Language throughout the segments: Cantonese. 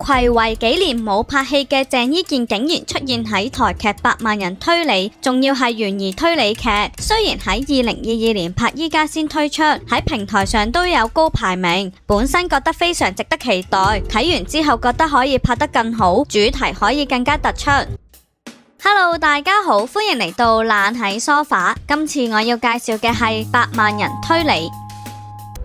睽違幾年冇拍戲嘅鄭伊健竟然出現喺台劇《百萬人推理》，仲要係懸疑推理劇。雖然喺2022年拍依家先推出，喺平台上都有高排名，本身覺得非常值得期待。睇完之後覺得可以拍得更好，主題可以更加突出。Hello， 大家好，歡迎嚟到懶喺梳化。今次我要介紹嘅係《百萬人推理》。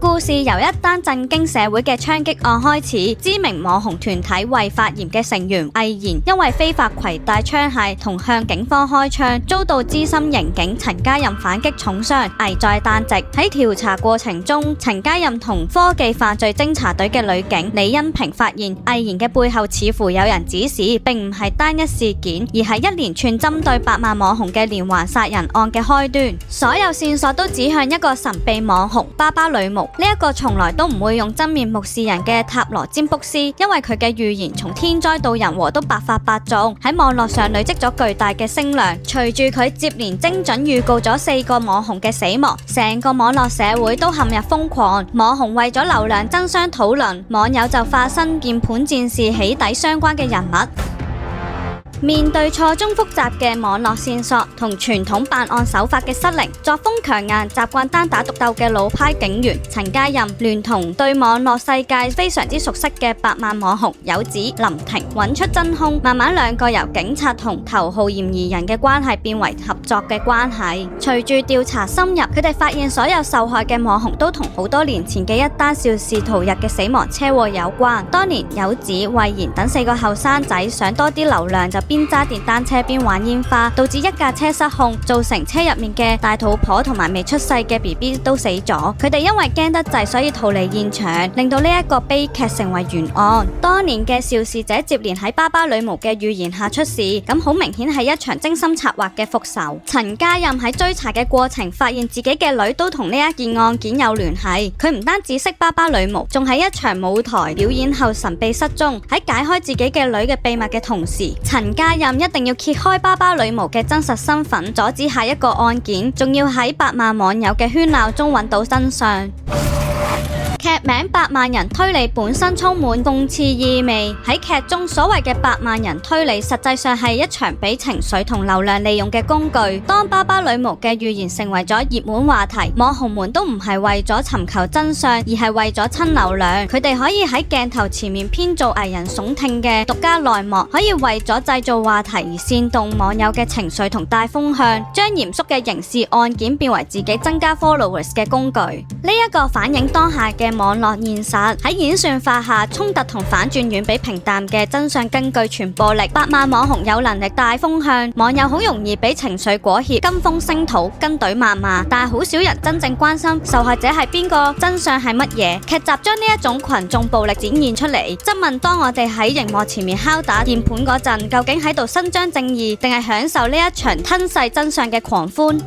故事由一單震驚社會嘅槍擊案開始，知名網紅團體為發炎嘅成員魏然，因為非法攜帶槍械同向警方開槍，遭到資深刑警陳家任反擊重傷，危在旦夕。喺調查過程中，陳家任同科技犯罪偵查隊嘅女警李恩平發現魏然嘅背後似乎有人指使，並唔係單一事件，而係一連串針對百萬網紅嘅連環殺人案嘅開端。所有線索都指向一個神秘網紅巴巴女巫。呢一個從來都唔會用真面目示人嘅塔羅占卜師，因為佢嘅預言從天災到人禍都百發百中，喺網絡上累積咗巨大嘅聲量。隨住佢接連精準預告咗4個網紅嘅死亡，成個網絡社會都陷入瘋狂。網紅為咗流量爭相討論，網友就化身鍵盤戰士起底相關嘅人物。面對錯綜複雜嘅網絡線索同傳統辦案手法嘅失靈，作風強硬、習慣單打獨鬥嘅老派警員陳家任，聯同對網絡世界非常之熟悉嘅百萬網紅柚子、林婷，揾出真兇。慢慢兩個由警察同頭號嫌疑人嘅關係變為合作嘅關係。隨住調查深入，佢哋發現所有受害嘅網紅都同好多年前嘅一單肇事逃逸嘅死亡車禍有關。當年柚子、魏然等4個後生仔想多啲流量，就邊揸電單車邊玩煙花，導致一架車失控，造成車入面嘅大肚婆同埋未出世嘅 BB 都死咗。佢哋因為驚得滯，所以逃離現場，令到呢一個悲劇成為懸案。當年嘅肇事者接連喺巴巴女巫嘅預言下出事，咁好明顯係一場精心策劃嘅復仇。陳家任喺追查嘅過程，發現自己嘅女都同呢一件案件有聯繫。佢唔單止識巴巴女巫，仲喺一場舞台表演後神秘失蹤。喺解開自己嘅女嘅秘密嘅同時，陳家任一定要揭開巴巴女巫嘅真實身份，阻止下一個案件，仲要喺百萬網友嘅喧鬧中揾到真相。劇名《百萬人推理》本身充滿諷刺意味。喺劇中所謂嘅百萬人推理，實際上係一場俾情緒同流量利用嘅工具。當巴巴女巫嘅預言成為咗熱門話題，網紅們都唔係為咗尋求真相，而係為咗蹭流量。佢哋可以喺鏡頭前面編造危人聳聽嘅獨家內幕，可以為咗製造話題而煽動網友嘅情緒同帶風向，將嚴肅嘅刑事案件變為自己增加 followers 嘅工具。呢一個反映當下嘅網絡現實，喺演算法下，衝突同反轉遠比平淡嘅真相更具傳播力。百萬網紅有能力帶風向，網友好容易俾情緒裹挾，跟風聲討，跟隊謾罵，但係好少人真正關心受害者係邊個，真相係乜嘢。劇集將呢一種群眾暴力展現出嚟，質問當我哋喺熒幕前面敲打鍵盤嗰陣，究竟喺度伸張正義，定係享受呢一場吞噬真相嘅狂歡？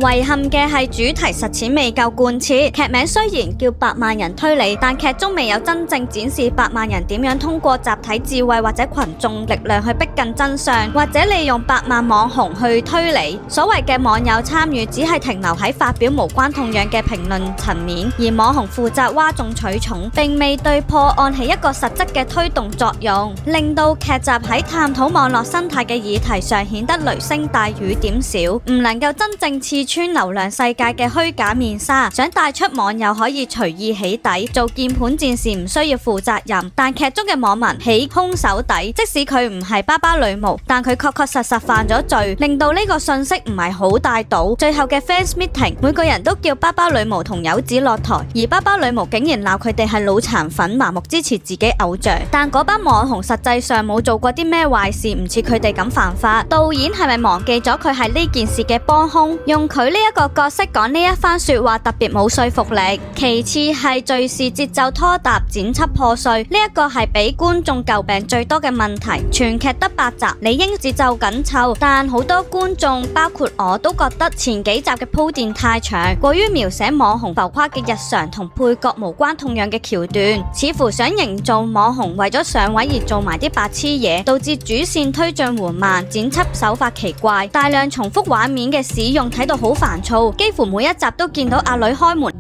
遺憾嘅係主題實踐未夠貫徹，劇名雖然叫百萬人推理，但劇中未有真正展示百萬人點樣通過集體智慧或者群眾力量去逼近真相，或者利用百萬網紅去推理。所謂嘅網友參與只係停留喺發表無關痛癢嘅評論層面，而網紅負責嘩眾取寵，並未對破案起一個實質嘅推動作用，令到劇集喺探討網絡生態嘅議題上顯得雷聲大雨點小，唔能夠真正刺穿流量世界嘅虛假面紗，想帶出網友可以隨意起底，做鍵盤戰士唔需要負責任。但劇中嘅網民起兇手底，即使佢唔係巴巴女巫，但佢確確實實犯咗罪，令到呢個信息唔係好帶到。最後嘅 fans meeting， 每個人都叫巴巴女巫同柚子落台，而巴巴女巫竟然鬧佢哋係腦殘粉，盲目支持自己偶像。但嗰班網紅實際上冇做過啲咩壞事，唔似佢哋咁犯法。導演係咪忘記咗佢係呢件事嘅幫兇？用佢呢一個角色講呢一番說話特別冇說服力。其次係敘事節奏拖沓、剪輯破碎，呢一個係俾觀眾詬病最多嘅問題。全劇得8集，理應節奏緊湊，但好多觀眾包括我都覺得前幾集嘅鋪墊太長，過於描寫網紅浮誇嘅日常同配角無關痛癢嘅橋段，似乎想營造網紅為咗上位而做埋啲白痴嘢，導致主線推進緩慢，剪輯手法奇怪，大量重複畫面嘅使用睇到好煩躁，幾乎每一集都見到阿女開門，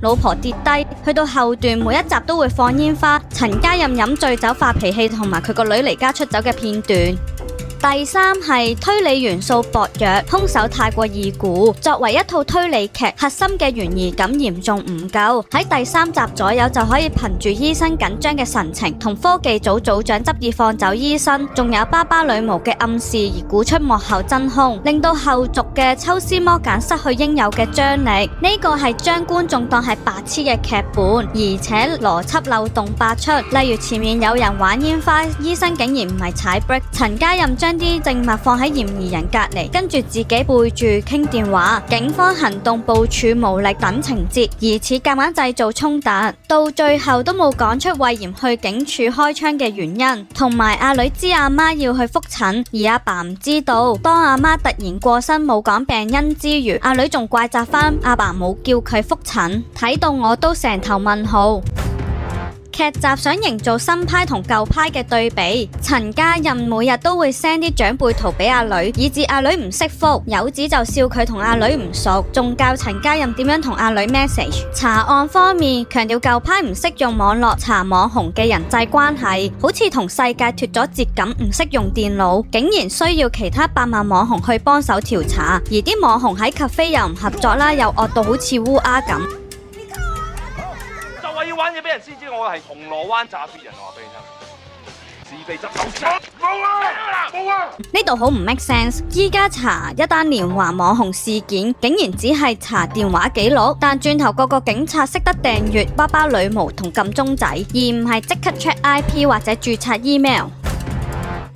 老婆跌低，去到後段每一集都會放煙花，陳家任飲醉酒發脾氣同埋佢個女離家出走嘅片段。第三係推理元素薄弱，兇手太過易估。作為一套推理劇，核心嘅懸疑感嚴重唔夠。喺第3集左右就可以憑住醫生緊張嘅神情同科技組組長執意放走醫生，仲有爸爸女巫嘅暗示而估出幕後真兇，令到後續嘅抽絲剝繭失去應有嘅張力。呢個係將觀眾當係白痴嘅劇本，而且邏輯漏洞百出。例如前面有人玩煙花，醫生竟然唔係踩 brake， 陳家任將啲證物放喺嫌疑人隔籬，跟住自己背住傾電話。警方行動部署無力等情節，疑似夾硬製造衝突，到最後都冇講出魏嚴去警署開槍嘅原因。同埋阿女知阿媽要去復診，而阿爸唔知道。當阿媽突然過身冇講病因之餘，阿女仲怪責翻阿爸冇叫佢復診，睇到我都成頭問號。劇集想營造新派同舊派嘅對比，陳家任每日都會 send 啲長輩圖俾阿女，以致阿女唔識覆，有子就笑佢同阿女唔熟，仲教陳家任點樣同阿女 message。查案方面強調舊派唔識用網絡查網紅嘅人際關係，好似同世界脫咗節咁，唔識用電腦，竟然需要其他百萬網紅去幫手調查，而啲網紅喺 cafe 又唔合作啦，又惡到好似烏鴉咁。要玩嘢俾人先知我係銅鑼灣詐騙人，我話俾你聽，自備執手冇啊！呢度好唔 make sense。依家查一單連環網紅事件，竟然只係查電話記錄，但轉頭個警察識得訂閱爸爸女巫同撳鐘仔，而唔係即刻 check IP 或者註冊 email。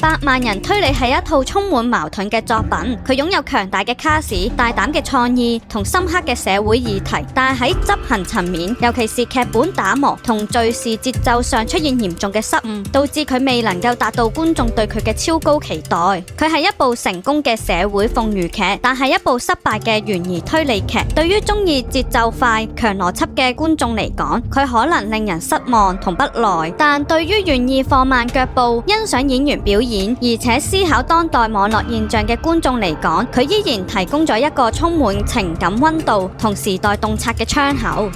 百萬人推理係一套充滿矛盾嘅作品，佢擁有強大嘅卡士、大膽嘅創意同深刻嘅社會議題，但係喺執行層面，尤其是劇本打磨同敘事節奏上出現嚴重嘅失誤，導致佢未能夠達到觀眾對佢嘅超高期待。佢係一部成功嘅社會諷喻劇，但係一部失敗嘅懸疑推理劇。對於中意節奏快、強邏輯嘅觀眾嚟講，佢可能令人失望同不耐；但對於願意放慢腳步、欣賞演員表演而且思考當代網絡現象嘅觀眾嚟講，佢依然提供咗一個充滿情感溫度同時代洞察嘅窗口。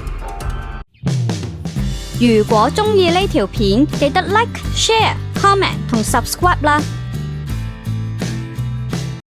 如果鍾意呢條片，記得 like、share、comment 同 subscribe 啦！